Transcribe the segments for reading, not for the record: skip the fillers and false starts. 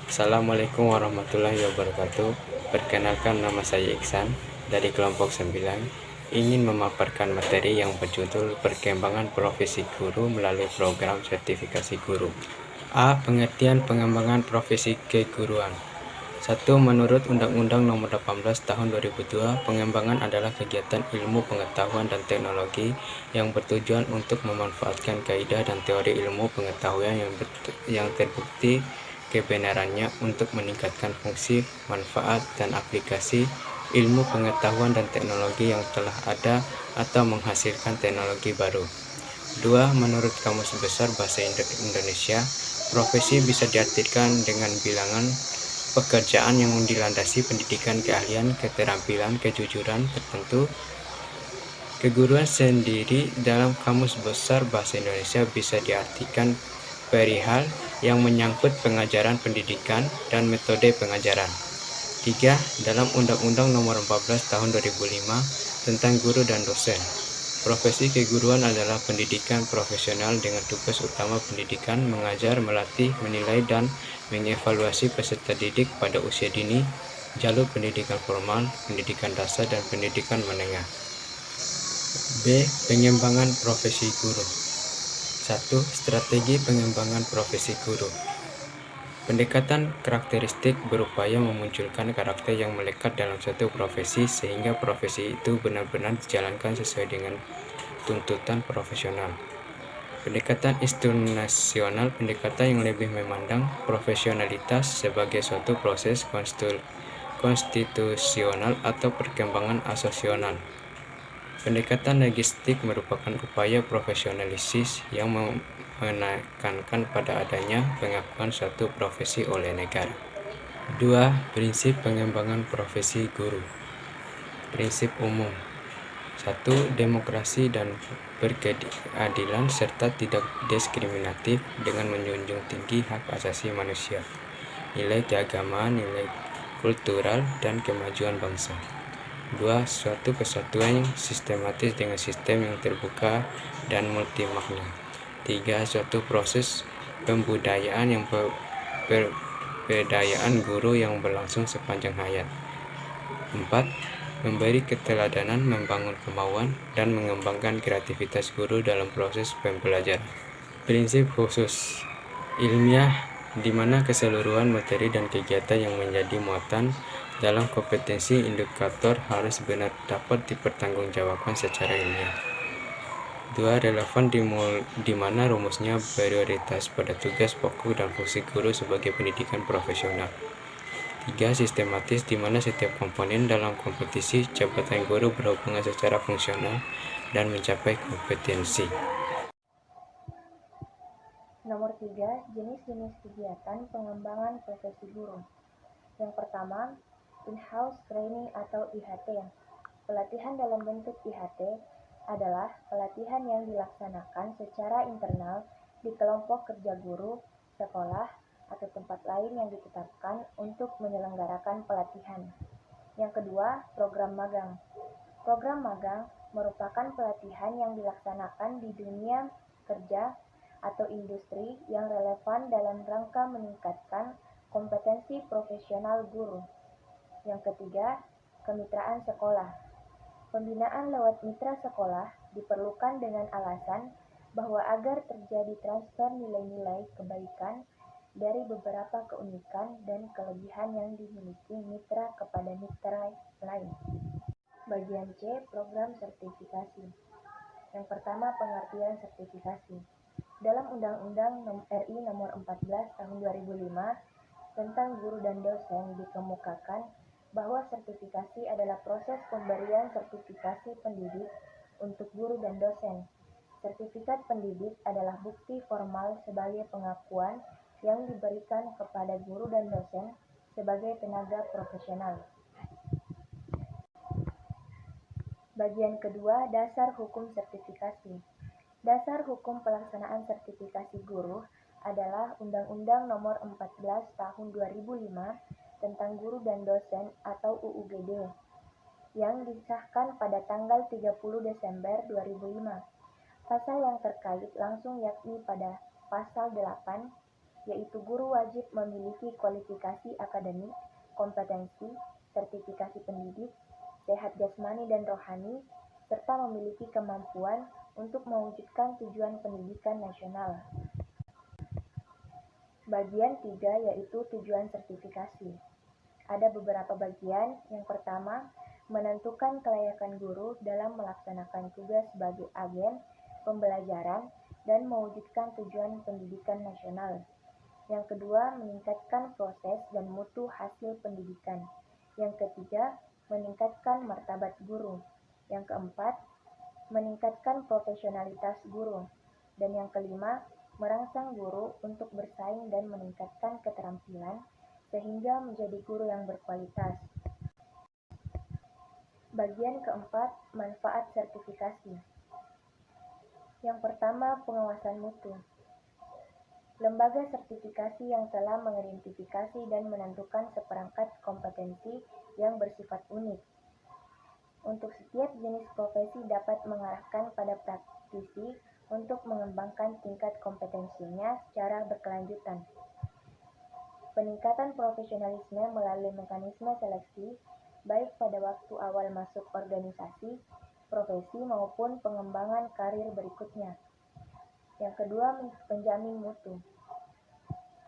Assalamualaikum warahmatullahi wabarakatuh. Perkenalkan, nama saya Iksan dari kelompok 9, ingin memaparkan materi yang berjudul Perkembangan Profesi Guru melalui Program Sertifikasi Guru. A. Pengertian pengembangan profesi keguruan. 1. Menurut Undang-Undang Nomor 18 Tahun 2002, pengembangan adalah kegiatan ilmu pengetahuan dan teknologi yang bertujuan untuk memanfaatkan kaidah dan teori ilmu pengetahuan yang terbukti kebenarannya untuk meningkatkan fungsi, manfaat, dan aplikasi ilmu pengetahuan dan teknologi yang telah ada atau menghasilkan teknologi baru. 2. Menurut Kamus Besar Bahasa Indonesia, profesi bisa diartikan dengan bilangan pekerjaan yang dilandasi pendidikan, keahlian, keterampilan, kejujuran tertentu. Keguruan sendiri dalam Kamus Besar Bahasa Indonesia bisa diartikan perihal yang menyangkut pengajaran pendidikan dan metode pengajaran. 3. Dalam Undang-Undang Nomor 14 Tahun 2005 tentang guru dan dosen, profesi keguruan adalah pendidikan profesional dengan tugas utama pendidikan, mengajar, melatih, menilai, dan mengevaluasi peserta didik pada usia dini, jalur pendidikan formal, pendidikan dasar, dan pendidikan menengah. B. Pengembangan profesi guru. 1. Strategi pengembangan profesi guru. Pendekatan karakteristik berupaya memunculkan karakter yang melekat dalam suatu profesi sehingga profesi itu benar-benar dijalankan sesuai dengan tuntutan profesional. Pendekatan institusional, pendekatan yang lebih memandang profesionalitas sebagai suatu proses konstitusional atau perkembangan asosional. Pendekatan logistik merupakan upaya profesionalisis yang menekankan pada adanya pengakuan suatu profesi oleh negara. 2. Prinsip pengembangan profesi guru. Prinsip umum. 1. Demokrasi dan berkeadilan serta tidak diskriminatif dengan menjunjung tinggi hak asasi manusia, nilai keagamaan, nilai kultural, dan kemajuan bangsa. 2. Suatu kesatuan yang sistematis dengan sistem yang terbuka dan multimakna. 3. Suatu proses pembudayaan yang perbedayaan guru yang berlangsung sepanjang hayat. 4. Memberi keteladanan, membangun kemauan, dan mengembangkan kreativitas guru dalam proses pembelajaran. Prinsip khusus ilmiah, di mana keseluruhan materi dan kegiatan yang menjadi muatan dalam kompetensi indikator harus benar dapat dipertanggungjawabkan secara ilmiah. 2. Relevan, di mana rumusnya prioritas pada tugas pokok dan fungsi guru sebagai pendidikan profesional. 3. Sistematis, di mana setiap komponen dalam kompetisi jabatan guru berhubungan secara fungsional dan mencapai kompetensi. Nomor 3, jenis-jenis kegiatan pengembangan profesi guru. Yang pertama, in-house training atau IHT. Pelatihan dalam bentuk IHT adalah pelatihan yang dilaksanakan secara internal di kelompok kerja guru, sekolah, atau tempat lain yang ditetapkan untuk menyelenggarakan pelatihan. Yang kedua, program magang. Program magang merupakan pelatihan yang dilaksanakan di dunia kerja atau industri yang relevan dalam rangka meningkatkan kompetensi profesional guru. Yang ketiga, kemitraan sekolah. Pembinaan lewat mitra sekolah diperlukan dengan alasan bahwa agar terjadi transfer nilai-nilai kebaikan dari beberapa keunikan dan kelebihan yang dimiliki mitra kepada mitra lain. Bagian C, program sertifikasi. Yang pertama, pengertian sertifikasi. Dalam Undang-Undang RI Nomor 14 Tahun 2005 tentang guru dan dosen dikemukakan bahwa sertifikasi adalah proses pemberian sertifikasi pendidik untuk guru dan dosen. Sertifikat pendidik adalah bukti formal sebagai pengakuan yang diberikan kepada guru dan dosen sebagai tenaga profesional. Bagian kedua, dasar hukum sertifikasi. Dasar hukum pelaksanaan sertifikasi guru adalah Undang-Undang Nomor 14 Tahun 2005 tentang Guru dan Dosen atau UUGD yang disahkan pada tanggal 30 Desember 2005. Pasal yang terkait langsung yakni pada Pasal 8 yaitu guru wajib memiliki kualifikasi akademik, kompetensi, sertifikasi pendidik, sehat jasmani dan rohani, serta memiliki kemampuan untuk mewujudkan tujuan pendidikan nasional. Bagian 3 yaitu tujuan sertifikasi. Ada beberapa bagian. Yang pertama, menentukan kelayakan guru dalam melaksanakan tugas sebagai agen pembelajaran dan mewujudkan tujuan pendidikan nasional. Yang kedua, meningkatkan proses dan mutu hasil pendidikan. Yang ketiga, meningkatkan martabat guru. Yang keempat, meningkatkan profesionalitas guru. Dan yang kelima, merangsang guru untuk bersaing dan meningkatkan keterampilan sehingga menjadi guru yang berkualitas. Bagian keempat, manfaat sertifikasi. Yang pertama, pengawasan mutu. Lembaga sertifikasi yang telah mengidentifikasi dan menentukan seperangkat kompetensi yang bersifat unik. Untuk setiap jenis profesi dapat mengarahkan pada praktisi untuk mengembangkan tingkat kompetensinya secara berkelanjutan. Peningkatan profesionalisme melalui mekanisme seleksi, baik pada waktu awal masuk organisasi, profesi maupun pengembangan karir berikutnya. Yang kedua, penjamin mutu.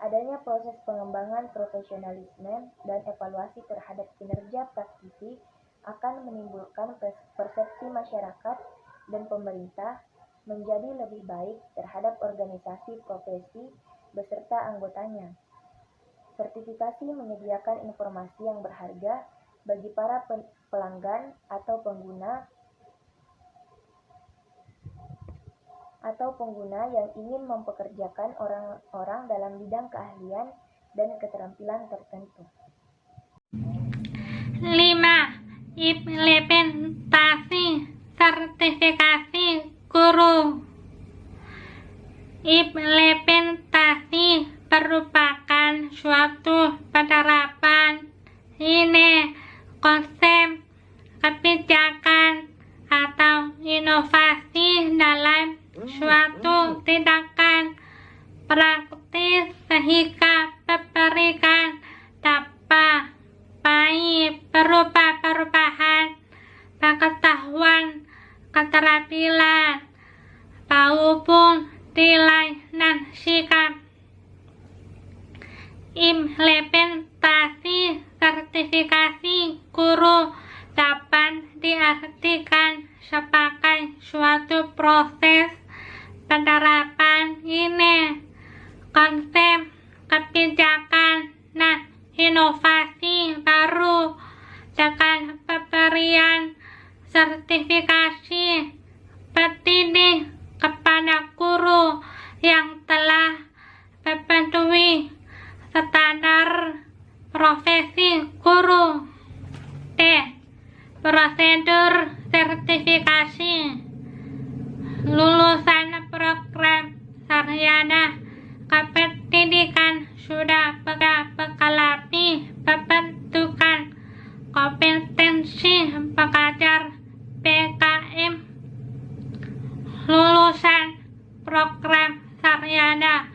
Adanya proses pengembangan profesionalisme dan evaluasi terhadap kinerja praktisi akan menimbulkan persepsi masyarakat dan pemerintah menjadi lebih baik terhadap organisasi profesi beserta anggotanya. Sertifikasi menyediakan informasi yang berharga bagi para pelanggan atau pengguna yang ingin mempekerjakan orang-orang dalam bidang keahlian dan keterampilan tertentu. 5. Implementasi sertifikasi guru. Implementasi merupakan suatu penerapan konsep kebijakan atau inovasi dalam suatu tindakan praktis sehingga memberikan dampak baik berupa perubahan pengetahuan, keterampilan, maupun nilai dan sikap. Implementasi sertifikasi guru dapat diartikan sebagai suatu proses penerapan konsep kebijakan dan inovasi baru dengan pemberian sertifikasi pendidik kepada guru yang telah memenuhi standar profesi guru. D. Prosedur sertifikasi. Lulusan program sarjana kependidikan sudah mengalami pembentukan kompetensi pengajar PKM. Lulusan program sarjana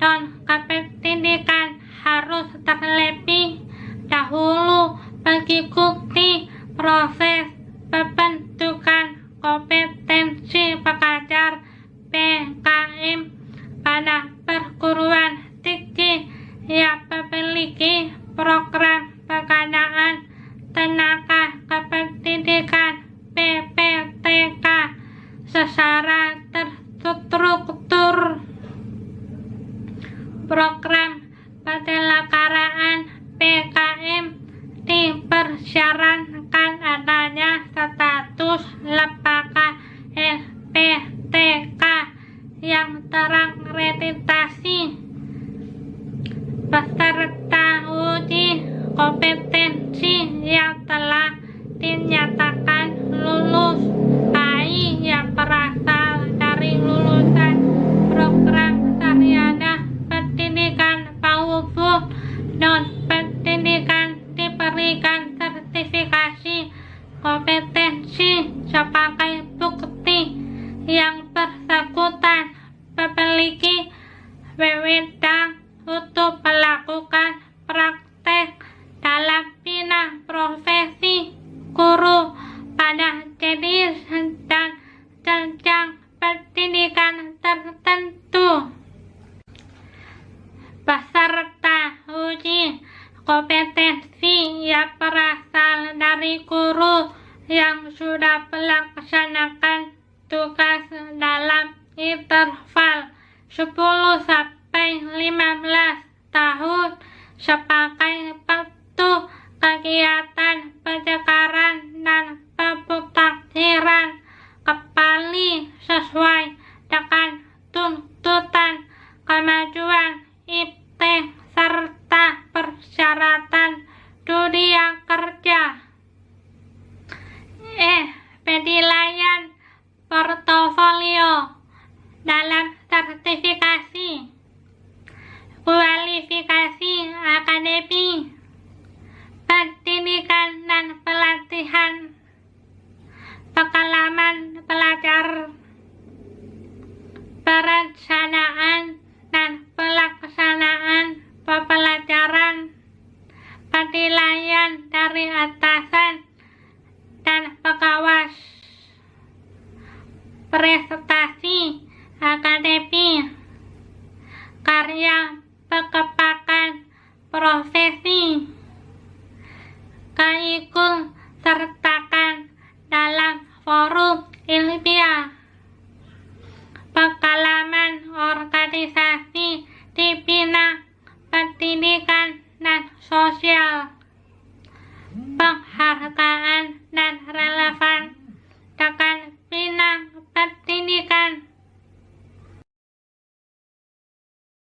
non kependidikan harus terlebih dahulu mengikuti proses pembentukan kompetensi pengajar PKM pada perguruan tinggi yang memiliki program pengadaan tenaga kependidikan PPTK secara terstruktur. Program penyelenggaraan PKM dipersyaratkan adanya status lembaga LPTK yang terakreditasi beserta uji kompetensi yang telah dinyatakan lulus, baik yang berasal dari lulusan program sarjana pendidikan maupun non pendidikan diberikan sertifikasi kompetensi sebagai bukti yang bersangkutan memiliki wewenang pendidikan tertentu. Peserta uji kompetensi yang berasal dari guru yang sudah melaksanakan tugas dalam interval 10 sampai 15 tahun sebagai bentuk kegiatan pencegahan dan pemutahiran kembali sesuai dengan tuntutan kemajuan IT serta persyaratan dunia kerja. Penilaian portofolio dalam sertifikasi, kualifikasi akademi, pendidikan dan pelatihan, pengalaman pelajar, perencanaan dan pelaksanaan pembelajaran, penilaian dari atasan dan pengawas, prestasi